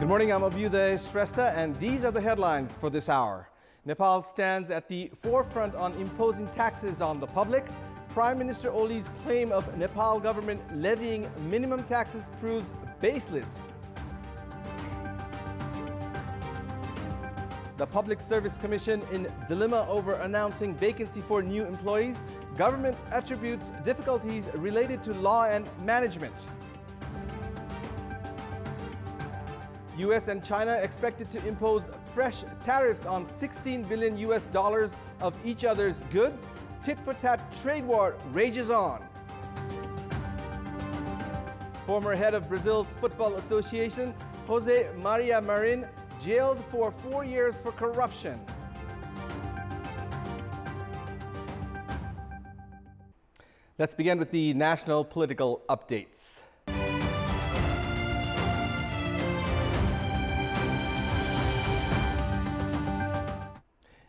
Good morning, I'm Abhyuday Shrestha, and these are the headlines for this hour. Nepal stands at the forefront on imposing taxes on the public. Prime Minister Oli's claim of Nepal government levying minimum taxes proves baseless. The Public Service Commission in dilemma over announcing vacancy for new employees. Government attributes difficulties related to law and management. US and China expected to impose fresh tariffs on $16 billion of each other's goods. Tit-for-tat trade war rages on. Former head of Brazil's Football Association, Jose Maria Marin, jailed for 4 years for corruption. Let's begin with the national political updates.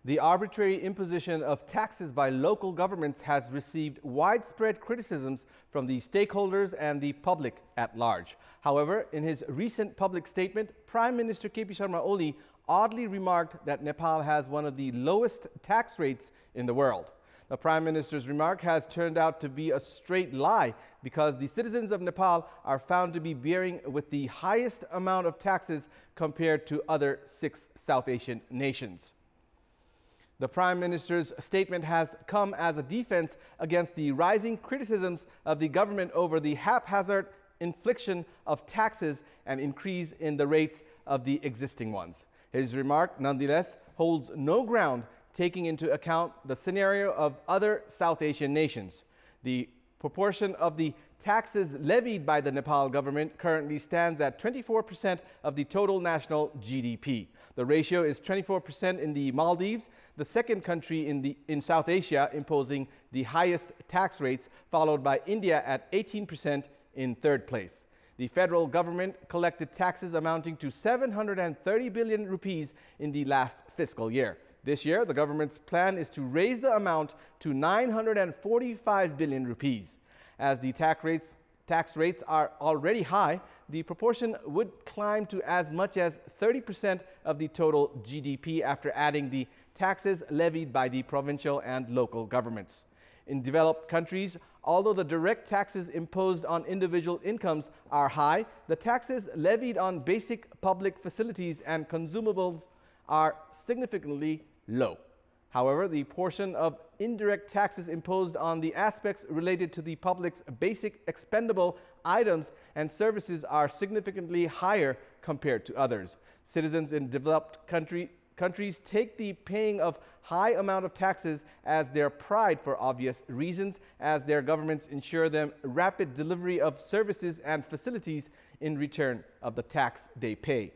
The arbitrary imposition of taxes by local governments has received widespread criticisms from the stakeholders and the public at large. However, in his recent public statement, Prime Minister KP Sharma Oli oddly remarked that Nepal has one of the lowest tax rates in the world. The Prime Minister's remark has turned out to be a straight lie because the citizens of Nepal are found to be bearing with the highest amount of taxes compared to other 6 South Asian nations. The Prime Minister's statement has come as a defense against the rising criticisms of the government over the haphazard infliction of taxes and increase in the rates of the existing ones. His remark, nonetheless, holds no ground, taking into account the scenario of other South Asian nations. The proportion of the taxes levied by the Nepal government currently stands at 24% of the total national GDP. The ratio is 24% in the Maldives, the second country in South Asia imposing the highest tax rates, followed by India at 18% in third place. The federal government collected taxes amounting to 730 billion rupees in the last fiscal year. This year, the government's plan is to raise the amount to 945 billion rupees. As the tax rates are already high, the proportion would climb to as much as 30% of the total GDP after adding the taxes levied by the provincial and local governments. In developed countries, although the direct taxes imposed on individual incomes are high, the taxes levied on basic public facilities and consumables are significantly low. However, the portion of indirect taxes imposed on the aspects related to the public's basic expendable items and services are significantly higher compared to others. Citizens in developed countries take the paying of high amount of taxes as their pride for obvious reasons, as their governments ensure them rapid delivery of services and facilities in return of the tax they pay.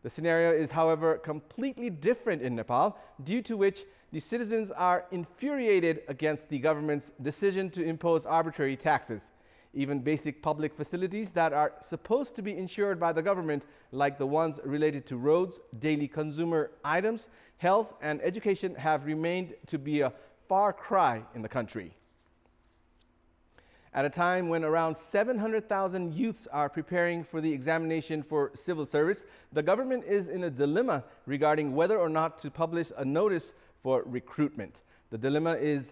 The scenario is, however, completely different in Nepal, due to which the citizens are infuriated against the government's decision to impose arbitrary taxes. Even basic public facilities that are supposed to be insured by the government, like the ones related to roads, daily consumer items, health, and education, have remained to be a far cry in the country. At a time when around 700,000 youths are preparing for the examination for civil service, the government is in a dilemma regarding whether or not to publish a notice for recruitment. The dilemma is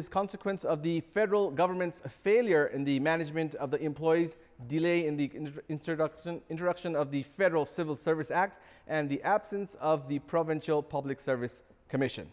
consequence of the federal government's failure in the management of the employees, delay in the introduction of the Federal Civil Service Act, and the absence of the Provincial Public Service Commission.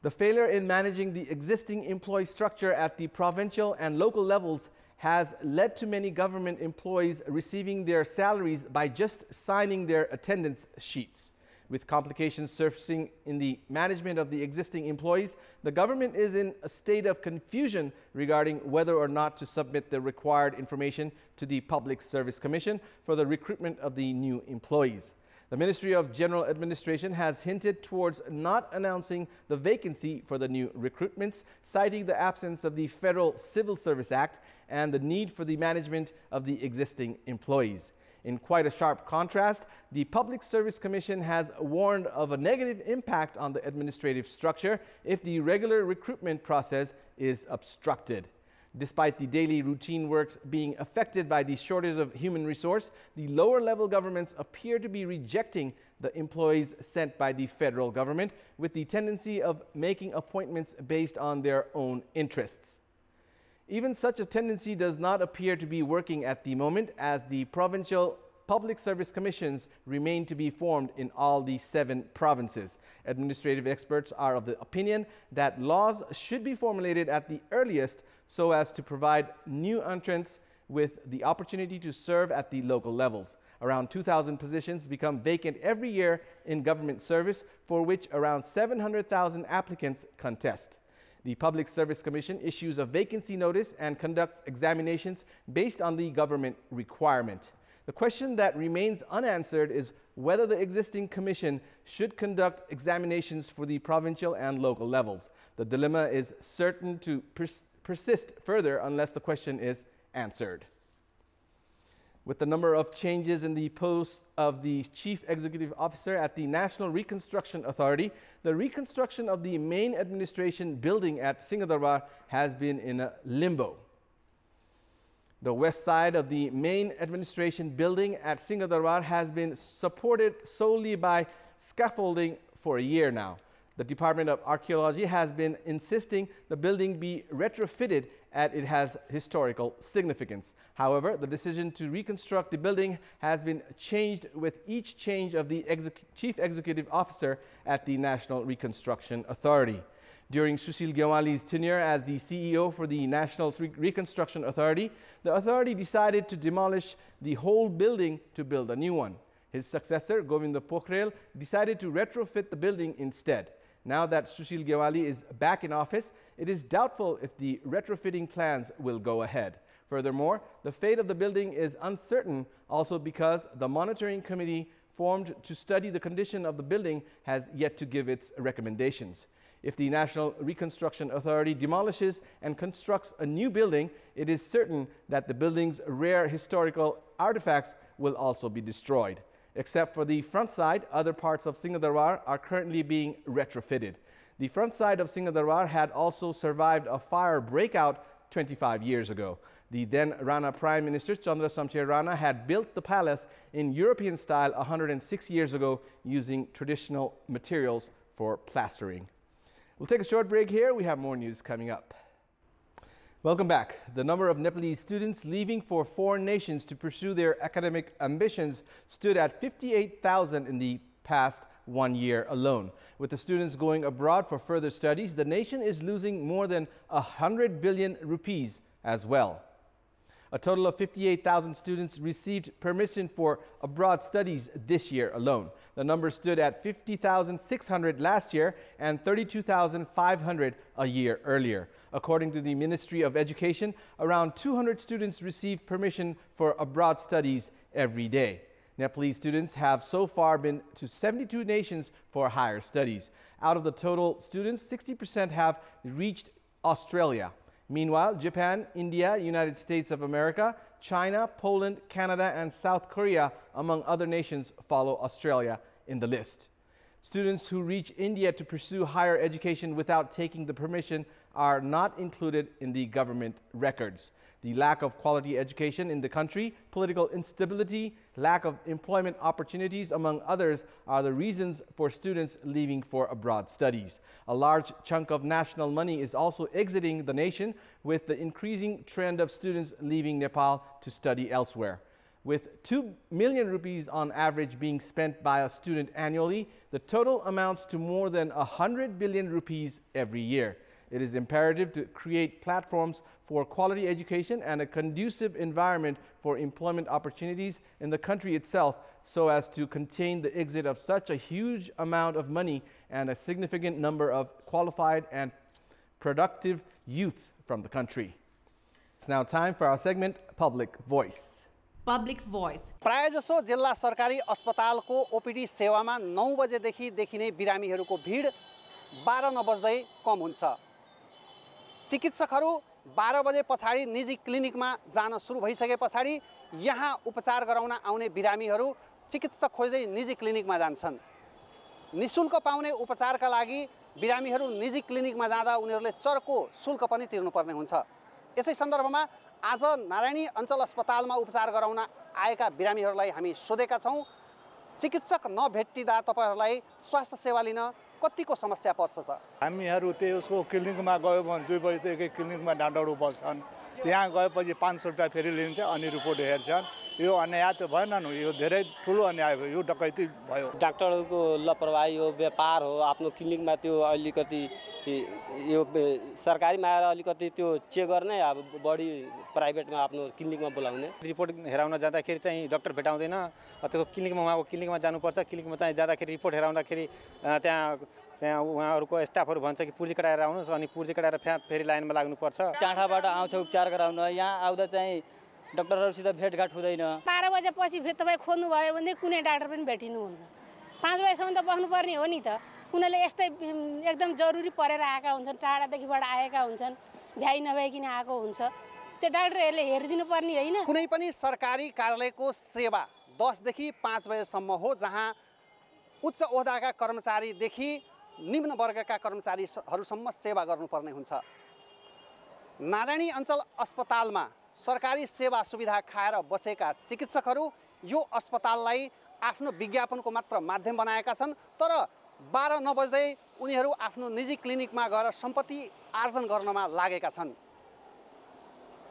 The failure in managing the existing employee structure at the provincial and local levels has led to many government employees receiving their salaries by just signing their attendance sheets. With complications surfacing in the management of the existing employees, the government is in a state of confusion regarding whether or not to submit the required information to the Public Service Commission for the recruitment of the new employees. The Ministry of General Administration has hinted towards not announcing the vacancy for the new recruitments, citing the absence of the Federal Civil Service Act and the need for the management of the existing employees. In quite a sharp contrast, the Public Service Commission has warned of a negative impact on the administrative structure if the regular recruitment process is obstructed. Despite the daily routine works being affected by the shortage of human resource, the lower level governments appear to be rejecting the employees sent by the federal government, with the tendency of making appointments based on their own interests. Even such a tendency does not appear to be working at the moment, as the provincial public service commissions remain to be formed in all the 7 provinces. Administrative experts are of the opinion that laws should be formulated at the earliest so as to provide new entrants with the opportunity to serve at the local levels. Around 2,000 positions become vacant every year in government service, for which around 700,000 applicants contest. The Public Service Commission issues a vacancy notice and conducts examinations based on the government requirement. The question that remains unanswered is whether the existing commission should conduct examinations for the provincial and local levels. The dilemma is certain to persist further unless the question is answered. With the number of changes in the post of the Chief Executive Officer at the National Reconstruction Authority, the reconstruction of the main administration building at Singhdarbar has been in a limbo. The west side of the main administration building at Singhdarbar has been supported solely by scaffolding for a year now. The Department of Archaeology has been insisting the building be retrofitted as it has historical significance. However, the decision to reconstruct the building has been changed with each change of the Chief Executive Officer at the National Reconstruction Authority. During Sushil Gyawali's tenure as the CEO for the National Reconstruction Authority, the authority decided to demolish the whole building to build a new one. His successor, Govinda Pokhrel, decided to retrofit the building instead. Now that Sushil Gyawali is back in office, it is doubtful if the retrofitting plans will go ahead. Furthermore, the fate of the building is uncertain, also because the monitoring committee formed to study the condition of the building has yet to give its recommendations. If the National Reconstruction Authority demolishes and constructs a new building, it is certain that the building's rare historical artifacts will also be destroyed. Except for the front side, other parts of Singhdarbar are currently being retrofitted. The front side of Singhdarbar had also survived a fire breakout 25 years ago. The then Rana Prime Minister Chandra Shamsher Rana had built the palace in European style 106 years ago using traditional materials for plastering. We'll take a short break here. We have more news coming up. Welcome back. The number of Nepalese students leaving for foreign nations to pursue their academic ambitions stood at 58,000 in the past 1 year alone. With the students going abroad for further studies, the nation is losing more than 100 billion rupees as well. A total of 58,000 students received permission for abroad studies this year alone. The number stood at 50,600 last year and 32,500 a year earlier. According to the Ministry of Education, around 200 students receive permission for abroad studies every day. Nepalese students have so far been to 72 nations for higher studies. Out of the total students, 60% have reached Australia. Meanwhile, Japan, India, United States of America, China, Poland, Canada, and South Korea, among other nations, follow Australia in the list. Students who reach India to pursue higher education without taking the permission are not included in the government records. The lack of quality education in the country, political instability, lack of employment opportunities, among others, are the reasons for students leaving for abroad studies. A large chunk of national money is also exiting the nation, with the increasing trend of students leaving Nepal to study elsewhere. With 2 million rupees on average being spent by a student annually, the total amounts to more than 100 billion rupees every year. It is imperative to create platforms for quality education and a conducive environment for employment opportunities in the country itself, so as to contain the exit of such a huge amount of money and a significant number of qualified and productive youth from the country. It's now time for our segment, Public Voice. Public Voice. प्रायजसो जिल्ला सरकारी अस्पतालको OPD सेवामा 9 बजेदेखि देखिने बिरामीहरूको भिड 12 नबज्दै कम हुन्छ। चिकित्सकहरू 12 बजे पछाडि निजी क्लिनिकमा जान सुरु भइसके पछाडि यहाँ उपचार गराउन आउने बिरामीहरू चिकित्सक खोज्दै निजी क्लिनिकमा जान्छन्। निशुल्क पाउने उपचारका लागि बिरामीहरू निजी क्लिनिकमा जाँदा उनीहरूले चर्को शुल्क पनि तिर्नुपर्ने हुन्छ। यसै सन्दर्भमा आज नारायणी अञ्चल अस्पतालमा उपचार गराउन आएका बिरामीहरूलाई हामी सोधेका छौँ चिकित्सक नभेटिँदा तपाईहरूलाई स्वास्थ्य सेवा लिन कतिको समस्या पर्छ त? हामीहरू त्यसको क्लिनिकमा गयो भने 2 बजीदेखि क्लिनिकमा डाक्टरहरू बस्छन्, त्यहाँ गएपछि 500 रुपियाँ फेरि लिन्छ अनि रिपोर्ट हेर्छन्। यो अन्याय त भएन नि, यो धेरै ठुलो अन्याय भयो, यो डकैती भयो। डाक्टरहरूको लापरवाही हो, व्यापार हो। आफ्नो क्लिनिकमा त्यो अलिकति यो सरकारीमा आएर अलिकति त्यो चेक गर्ने, अब बढी प्राइभेटमा आफ्नो क्लिनिकमा बोलाउने। रिपोर्ट हेराउन जाँदाखेरि चाहिँ डाक्टर भेटाउँदैन, त्यो क्लिनिकमा जानुपर्छ। क्लिनिकमा चाहिँ जाँदाखेरि रिपोर्ट हेराउँदाखेरि त्यहाँ उहाँहरूको स्टाफहरू भन्छ कि पुर्जी कटाएर आउनुहोस्, अनि पुर्जी कटाएर फेरि लाइनमा लाग्नुपर्छ। टाढाबाट आउँछ उपचार गराउन, यहाँ आउँदा चाहिँ डाक्टरहरूसित भेटघाट हुँदैन। 12 बजेपछि तपाईँ खोज्नु भयो भने कुनै डाक्टर पनि भेटिनुहुन्न। 5 बजेसम्म त बस्नुपर्ने हो नि त। उनीहरूले यस्तै एकदम जरुरी परेर आएका हुन्छन्, टाढादेखिबाट आएका हुन्छन्, भ्याइ नभइकन आएको हुन्छ, त्यो डाक्टरहरूले हेरिदिनु पर्ने होइन। कुनै पनि सरकारी कार्यालयको सेवा 10 देखि 5 बजेसम्म हो, जहाँ उच्च ओहदाका कर्मचारीदेखि निम्न वर्गका कर्मचारीहरूसम्म सेवा गर्नुपर्ने हुन्छ। नारायणी अञ्चल अस्पतालमा सरकारी सेवा सुविधा खाएर बसेका चिकित्सकहरू यो अस्पताललाई आफ्नो विज्ञापनको मात्र माध्यम बनाएका छन्, तर 12 नबज्दै उनीहरू आफ्नो निजी क्लिनिकमा गएर सम्पत्ति आर्जन गर्नमा लागेका छन्।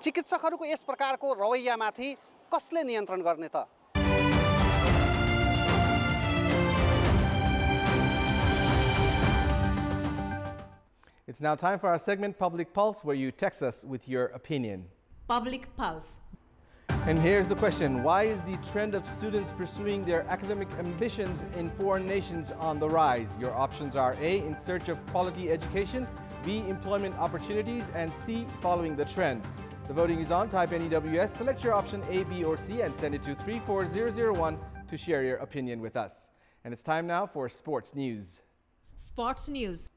चिकित्सकहरूको यस प्रकारको रवैयामाथि कसले नियन्त्रण गर्ने त? It's now time for our segment Public Pulse, where you text us with your opinion. Public Pulse. And here's the question: why is the trend of students pursuing their academic ambitions in foreign nations on the rise? Your options are A, in search of quality education, B, employment opportunities, and C, following the trend. The voting is on. Type NEWS, select your option A, B, or C, and send it to 34001 to share your opinion with us. And it's time now for sports news. Sports news.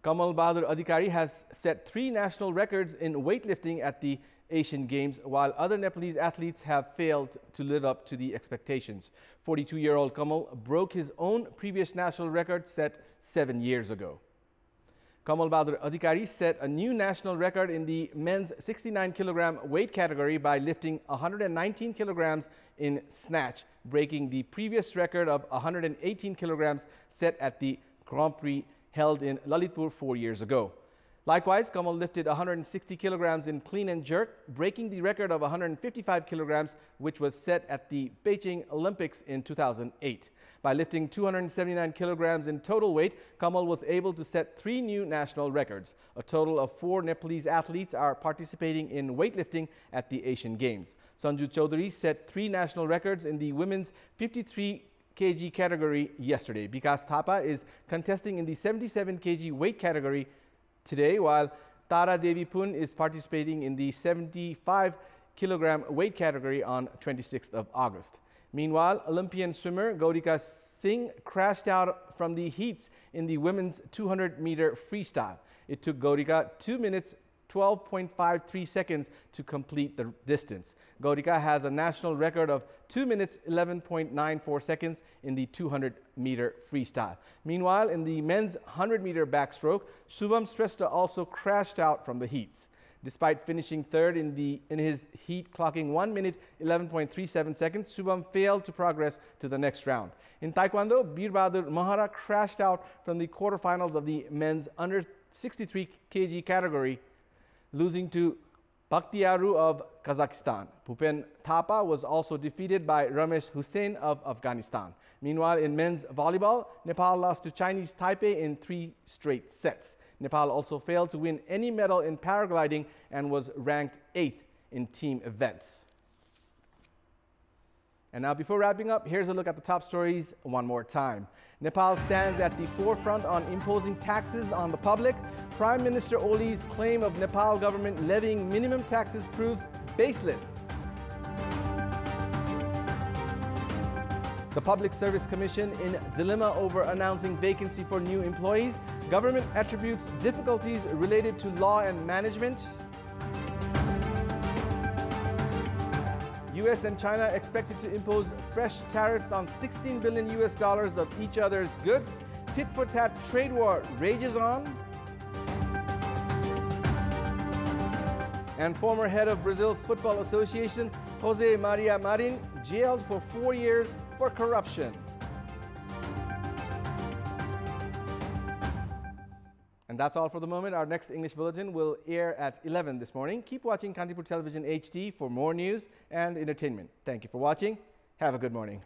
Kamal Bahadur Adhikari has set 3 national records in weightlifting at the Asian Games, while other Nepalese athletes have failed to live up to the expectations. 42-year-old Kamal broke his own previous national record set 7 years ago. Kamal Bahadur Adhikari set a new national record in the men's 69-kilogram weight category by lifting 119 kilograms in snatch, breaking the previous record of 118 kilograms set at the Grand Prix held in Lalitpur 4 years ago. Likewise, Kamal lifted 160 kilograms in clean and jerk, breaking the record of 155 kilograms, which was set at the Beijing Olympics in 2008. By lifting 279 kilograms in total weight, Kamal was able to set 3 new national records. A total of 4 Nepalese athletes are participating in weightlifting at the Asian Games. Sanju Chaudhary set 3 national records in the women's 53 kg category yesterday. Vikas Thapa is contesting in the 77 kg weight category today, while Tara Devi Pun is participating in the 75 kilogram weight category on 26th of August. Meanwhile, Olympian swimmer Gaurika Singh crashed out from the heats in the women's 200-meter freestyle. It took Gaurika 2 minutes 12.53 seconds to complete the distance. Gaurika has a national record of 2 minutes 11.94 seconds in the 200-meter freestyle. Meanwhile, in the men's 100-meter backstroke, Shubham Shrestha also crashed out from the heats. Despite finishing third in his heat, clocking 1 minute 11.37 seconds, Shubham failed to progress to the next round. In Taekwondo, Bir Bahadur Mahara crashed out from the quarterfinals of the men's under 63 kg category, losing to Bakhtiaru of Kazakhstan. Bhupen Thapa was also defeated by Ramesh Hussain of Afghanistan. Meanwhile, in men's volleyball, Nepal lost to Chinese Taipei in 3 straight sets. Nepal also failed to win any medal in paragliding and was ranked 8th in team events. And now, before wrapping up, here's a look at the top stories one more time. Nepal stands at the forefront on imposing taxes on the public. Prime Minister Oli's claim of Nepal government levying minimum taxes proves baseless. The Public Service Commission in dilemma over announcing vacancy for new employees. Government attributes difficulties related to law and management. US and China expected to impose fresh tariffs on $16 billion of each other's goods. Tit-for-tat trade war rages on. And former head of Brazil's Football Association, Jose Maria Marin, jailed for 4 years for corruption. And that's all for the moment. Our next English bulletin will air at 11 this morning. Keep watching Kantipur Television HD for more news and entertainment. Thank you for watching. Have a good morning.